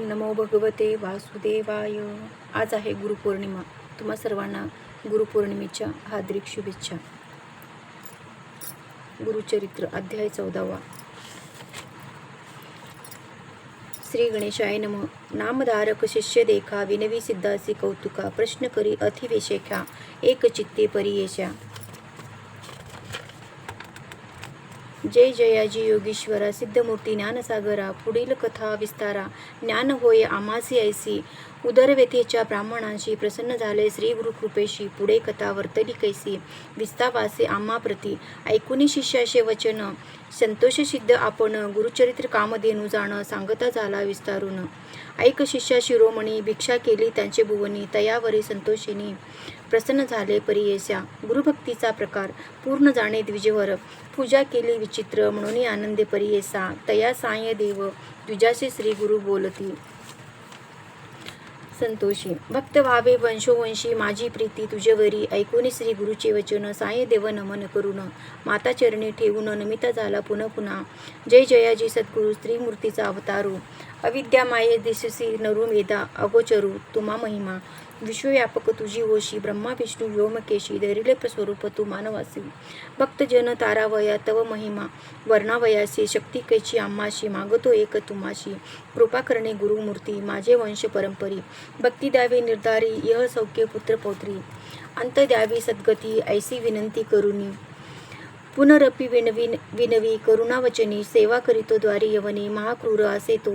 ओम नमो भगवते वासुदेवाय. आज आहे गुरुपौर्णिमा. तुम्हा सर्वांना गुरुपौर्णिमेच्या हार्दिक शुभेच्छा. गुरुचरित्र अध्याय 14. श्री गणेशाय नमः. नामधारक शिष्य देखा विनवी सिद्धासी कौतुका प्रश्न करी अतिवेशेख्या एक चित्ते परियेशा. जय जयाजी योगीश्वरा सिद्धमूर्ती ज्ञानसागरा. पुढील कथा विस्तारा ज्ञान होय आमासी ऐसी. उदरव्यथेच्या ब्राह्मणांशी प्रसन्न झाले श्री गुरुकृपेशी. पुढे कथा वर्तली कैसी विस्तावासे आम्हाप्रती. ऐकुनी शिष्याचे वचन संतोष सिद्ध आपण. गुरुचरित्र कामधेनू जाण सांगता झाला विस्तारून. ऐक शिष्या शिरोमणी भिक्षा केली त्यांचे भुवनी. तयावरी संतोषिनी प्रसन्न झाले परियेशा. गुरुभक्तीचा प्रकार पूर्ण जाणे द्विजवर. पूजा केली विचित्र म्हणून आनंदे परियेसा. तया साय देव तुझ्याशी श्री गुरु बोलती. संतोषी भक्त व्हावे वंशोवंशी माझी प्रीती तुझेवरी. ऐकून श्री गुरुचे वचन साय देव नमन करून. माता चरणी ठेवून नमिता झाला पुन्हा पुन्हा. जय जयाजी सद्गुरु स्त्रीमूर्तीचा अवतारू. अविद्या माये दिससी नरू मेधा अगोचरू. तुम्हा महिमा विश्वव्यापक तुझी होशी. ब्रह्मा विष्णू व्योमकेशी धरिले स्वरूप तू मानवासी. भक्तजन तारावया तव महिमा वर्णावयासी. शक्ती कैची आम्हाशी मागतो एक तुम्हाशी. कृपा करणे गुरुमूर्ती माझे वंश परंपरी. भक्ती द्यावी निर्धारी यह सौख्य पुत्र पौत्री. अंत द्यावी सद्गती ऐसी विनंती करुनी. पुनरपि विनवी करुणावचनी. सेवा करीतो द्वारी यवनी महाक्रूर असे तो.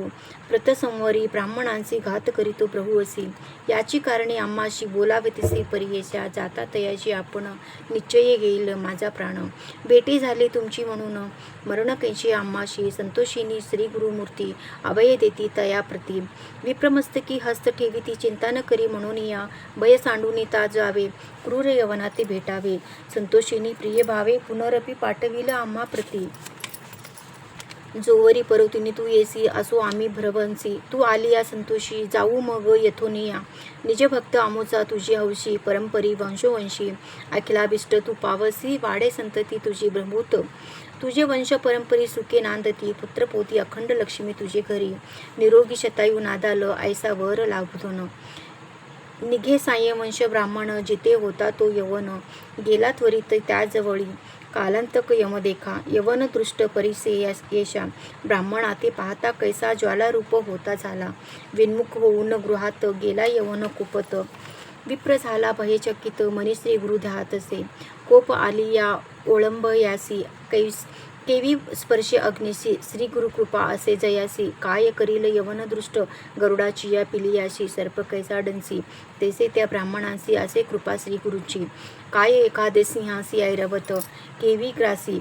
प्रतसंवरी ब्राह्मणांची घात करीतो प्रभू असी. याची कारणे आम्हाशी बोलावे तिसे परियेशा. जाता तयाची आपण निश्चय घेईल माझा प्राण. भेटी झाली तुमची म्हणून मरण कैची आम्हाशी. संतोषिनी श्री गुरुमूर्ती अभय देती तया प्रती. विप्रमस्तकी हस्त ठेविती चिंता न करी म्हणून या. भय सांडून ता जावे क्रूर यवनाते भेटावे. संतोषिनी प्रिय भावे पुनरपि पाठविल आम्हा प्रती. जोवरी परवतिनी तू येसी असो आम्ही भ्रवंसी. तू आली या संतोषी जाऊ मग येथोनिया. निज भक्त आमोचा तुझी हौशी परंपरी वंशोवंशी. अखिलाभिष्ट तू पावसी वाडे संतती तुझी ब्रह्मूत. तुझे वंश परंपरी सुखे नांदती. पुत्रपोती अखंड लक्ष्मी तुझे घरी. निरोगी शतायू नादाल ऐसा वर लाभून. निघे साये वंश ब्राह्मण जिथे होता तो यवन. गेला त्वरित त्याजवळी कालांतक यम देखा. यवन दृष्ट परिसे येशा. ब्राह्मणाते पाहता कैसा ज्वालारूप होता झाला. विन्मुख होऊन गृहात गेला यवन कुपत. विप्र झाला भयचकित मनी श्री गुरु ध्यातसे. कोप आली या ओळंब यासी केवी स्पर्शे अग्निशी. श्री गुरुकृपा असे जयासी. काय करील यवन दृष्ट गरुडाची या पिलियाशी. सर्प कैसा डंसी तैसे त्या ब्राह्मणांसी असे कृपा श्री गुरुची. काय एखादे सिंहासी ऐरवत केवी ग्रासी.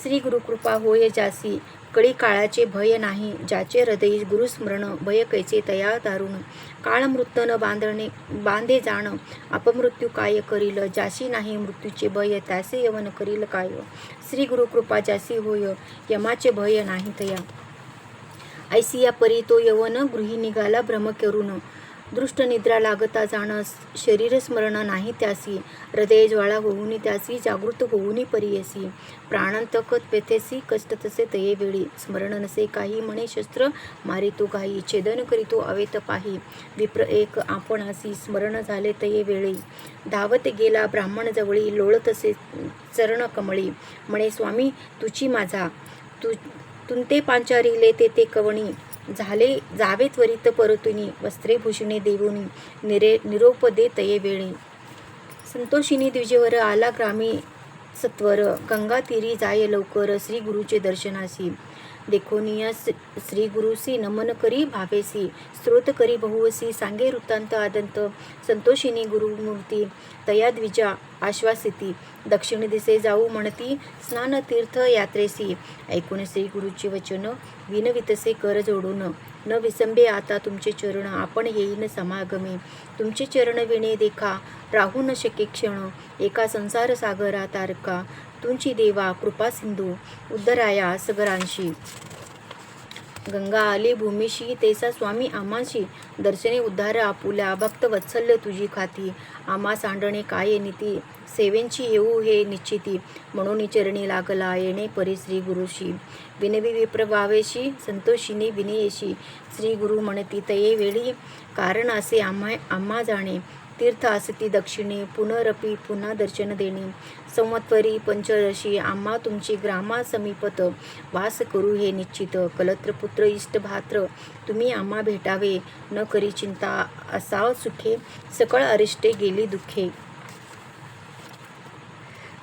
श्री गुरुकृपा होय जासी. कळी काळाचे भय नाही ज्याचे हृदयी गुरुस्मरण. भय कैचे तया दारुण काळ मृत्यन बांधे जाण. अपमृत्यू काय करील ज्याशी नाही मृत्यूचे भय. त्यासे यवन करील काय. श्री गुरुकृपा ज्यासी होय यमाचे भय नाही तया. ऐसी या परी तो यवन गृही निघाला भ्रम करून. दृष्ट निद्रा लागता जाण शरीर स्मरण नाही त्यासी. हृदय ज्वाळा होऊनी त्यासी जागृत होऊनी परियसी. प्राणांतक व्यथेसी कष्ट तसे तये वेळी. स्मरण नसे काही म्हणे शस्त्र मारितो घाई. छेदन करीतो अवेत पाही. विप्र एक आपणासी स्मरण झाले तये वेळी. धावत गेला ब्राह्मण जवळी लोळतसे चरण कमळी. म्हणे स्वामी तुची माझा. तुंते पांचारिले ते कवणी. जावे त्वरित परतुनी. वस्त्रे भूषणे देवुनी निरोप दे तये वेळी. संतोषिनी द्विजेवर आला ग्रामी सत्वर. गंगा तीरी जाय लवकर श्री गुरुचे दर्शनासी. देखोनिया श्री गुरुसी नमन करी भावेसी. स्त्रोत करी बहुवसी सांगे वृत्तांत आदंत. संतोषिनी गुरुमूर्ती तया द्विजा आश्वासिती. दक्षिण दिसे जाऊ म्हणती स्नान तीर्थ यात्रेसी. ऐकून श्री गुरुचे वचन विनवितसे कर जोडून. न विसंबे आता तुमचे चरण आपण येईन समागमे. तुमचे चरण विणे देखा राहू न शके क्षण. एका संसार सागरा तारका तुमची देवा कृपा सिंधू. उद्धराया सगरांशी. गंगा आली भूमीशी तेसा स्वामी आम्हाशी दर्शने उद्धार आपुल्या भक्त वत्सल्य तुझी खाती आम्हा सांडणे काय नीती सेवेंची येऊ हे निश्चिती म्हणून चरणी लागला येणे परी श्री गुरुशी विनवी विप्रभावेशी संतोषिनी विनयेशी श्री गुरु म्हणती तये वेळी कारण असे आम्हा जाणे तीर्थ असती दक्षिणे पुनरपी पुन्हा दर्शन देणे संवत्वरी पंचदशी आम्हा तुमची ग्रामा समीपत वास करू हे निश्चित कलत्रपुत्र इष्टभात्र तुम्ही आम्हा भेटावे न करी चिंता असाव सुखे सकळ अरिष्टे गेली दुःखे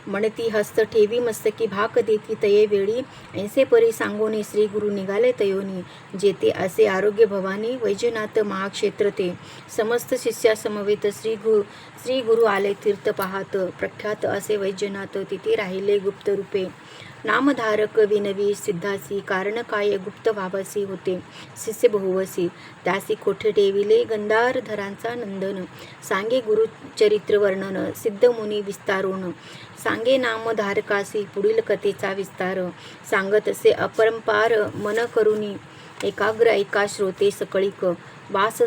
म्हणती हस्त ठेवी मस्तकी भाक देती तये वेळी ऐसे परी सांगोनी श्री गुरु निघाले तयोनी जेते असे आरोग्य भवानी वैजनाथ महाक्षेत्र ते समस्त शिष्या समवेत श्री गुरु आले तीर्थ पाहात प्रख्यात असे वैजनाथ तिथे राहिले गुप्त रूपे नामधारक विनवी सिद्धासी कारण काय गुप्त भावासी होते शिष्य बहुवसी त्यासी कोठे ठेविले गंधारधरांचा नंदन सांगे गुरुचरित्र वर्णन सिद्ध मुनी विस्तारून सांगे नामधारकासी पुढील कथेचा विस्तार सांगत असे अपरंपार मन करुनी एकाग्र ऐका श्रोते सकळीक वास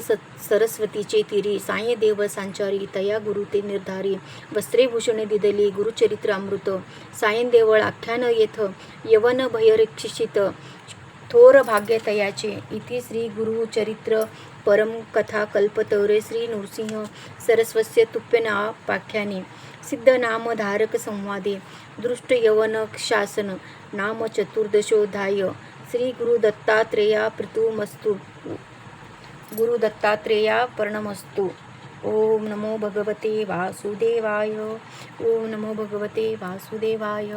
सरस्वतीचे तिरी साये देव संचारी तया गुरु ते निर्धारी वस्त्रे भूषणे दिदली गुरुचरित्र अमृत सायन देवळ आख्यान येथ यवन भयरक्षित थोर भाग्य तयाचे इथे श्री गुरुचरित्र परम कथा कल्पतौरे श्री नृसिंह सरस्वस्य तुप्यनापाख्याने सिद्ध नामधारक संवादे दृष्ट यवन शासन नाम चतुर्दशोध्याय श्री गुरु दत्तात्रेया प्रीतुमस्तु गुरु दत्तात्रेया प्रणमस्तु ओम नमो भगवते वासुदेवाय ओम नमो भगवते वासुदेवाय।